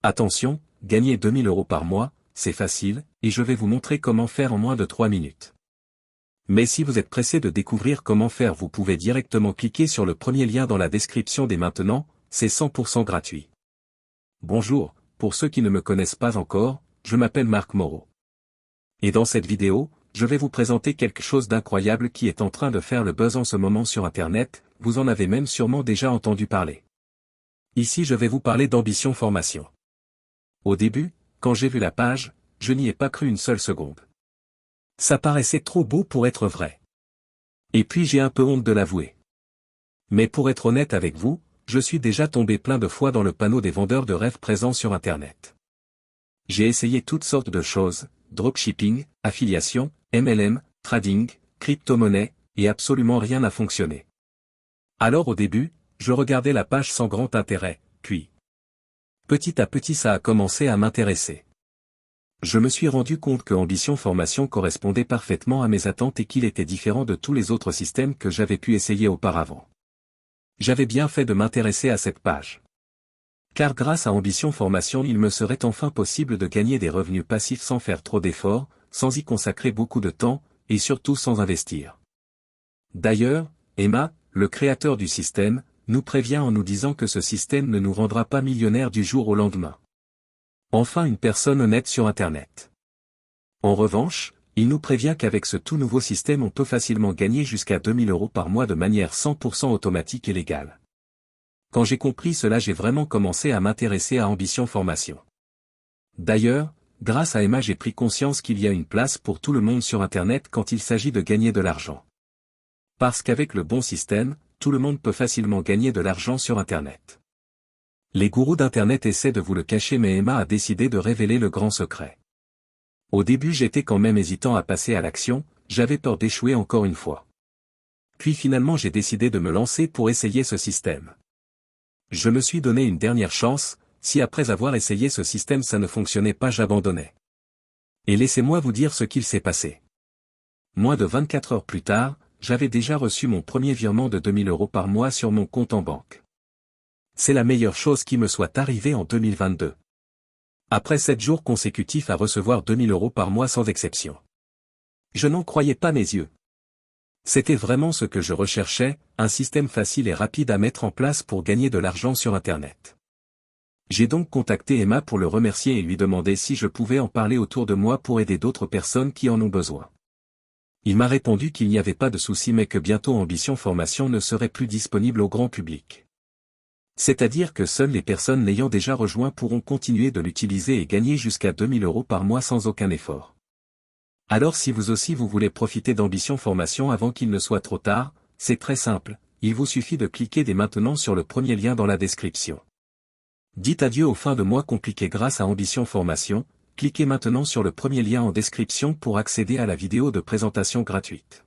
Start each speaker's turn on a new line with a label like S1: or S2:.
S1: Attention, gagner 2000 € par mois, c'est facile, et je vais vous montrer comment faire en moins de 3 minutes. Mais si vous êtes pressé de découvrir comment faire, vous pouvez directement cliquer sur le premier lien dans la description dès maintenant, c'est 100% gratuit. Bonjour, pour ceux qui ne me connaissent pas encore, je m'appelle Marc Moreau. Et dans cette vidéo, je vais vous présenter quelque chose d'incroyable qui est en train de faire le buzz en ce moment sur Internet, vous en avez même sûrement déjà entendu parler. Ici je vais vous parler d'Ambition Formation. Au début, quand j'ai vu la page, je n'y ai pas cru une seule seconde. Ça paraissait trop beau pour être vrai. Et puis j'ai un peu honte de l'avouer. Mais pour être honnête avec vous, je suis déjà tombé plein de fois dans le panneau des vendeurs de rêves présents sur Internet. J'ai essayé toutes sortes de choses, dropshipping, affiliation, MLM, trading, crypto-monnaie, et absolument rien n'a fonctionné. Alors au début, je regardais la page sans grand intérêt, puis petit à petit ça a commencé à m'intéresser. Je me suis rendu compte que Ambition Formation correspondait parfaitement à mes attentes et qu'il était différent de tous les autres systèmes que j'avais pu essayer auparavant. J'avais bien fait de m'intéresser à cette page. Car grâce à Ambition Formation il me serait enfin possible de gagner des revenus passifs sans faire trop d'efforts, sans y consacrer beaucoup de temps, et surtout sans investir. D'ailleurs, Emma, le créateur du système, nous prévient en nous disant que ce système ne nous rendra pas millionnaires du jour au lendemain. Enfin une personne honnête sur Internet. En revanche, il nous prévient qu'avec ce tout nouveau système on peut facilement gagner jusqu'à 2000 € par mois de manière 100% automatique et légale. Quand j'ai compris cela j'ai vraiment commencé à m'intéresser à Ambition Formation. D'ailleurs, grâce à Emma j'ai pris conscience qu'il y a une place pour tout le monde sur Internet quand il s'agit de gagner de l'argent. Parce qu'avec le bon système, tout le monde peut facilement gagner de l'argent sur Internet. Les gourous d'Internet essaient de vous le cacher mais Emma a décidé de révéler le grand secret. Au début j'étais quand même hésitant à passer à l'action, j'avais peur d'échouer encore une fois. Puis finalement j'ai décidé de me lancer pour essayer ce système. Je me suis donné une dernière chance, si après avoir essayé ce système ça ne fonctionnait pas j'abandonnais. Et laissez-moi vous dire ce qu'il s'est passé. Moins de 24 heures plus tard, j'avais déjà reçu mon premier virement de 2000 € par mois sur mon compte en banque. C'est la meilleure chose qui me soit arrivée en 2022. Après 7 jours consécutifs à recevoir 2000 € par mois sans exception. Je n'en croyais pas mes yeux. C'était vraiment ce que je recherchais, un système facile et rapide à mettre en place pour gagner de l'argent sur Internet. J'ai donc contacté Emma pour le remercier et lui demander si je pouvais en parler autour de moi pour aider d'autres personnes qui en ont besoin. Il m'a répondu qu'il n'y avait pas de souci mais que bientôt Ambition Formation ne serait plus disponible au grand public. C'est-à-dire que seules les personnes l'ayant déjà rejoint pourront continuer de l'utiliser et gagner jusqu'à 2000 € par mois sans aucun effort. Alors si vous aussi vous voulez profiter d'Ambition Formation avant qu'il ne soit trop tard, c'est très simple, il vous suffit de cliquer dès maintenant sur le premier lien dans la description. Dites adieu aux fins de mois compliquées grâce à Ambition Formation, cliquez maintenant sur le premier lien en description pour accéder à la vidéo de présentation gratuite.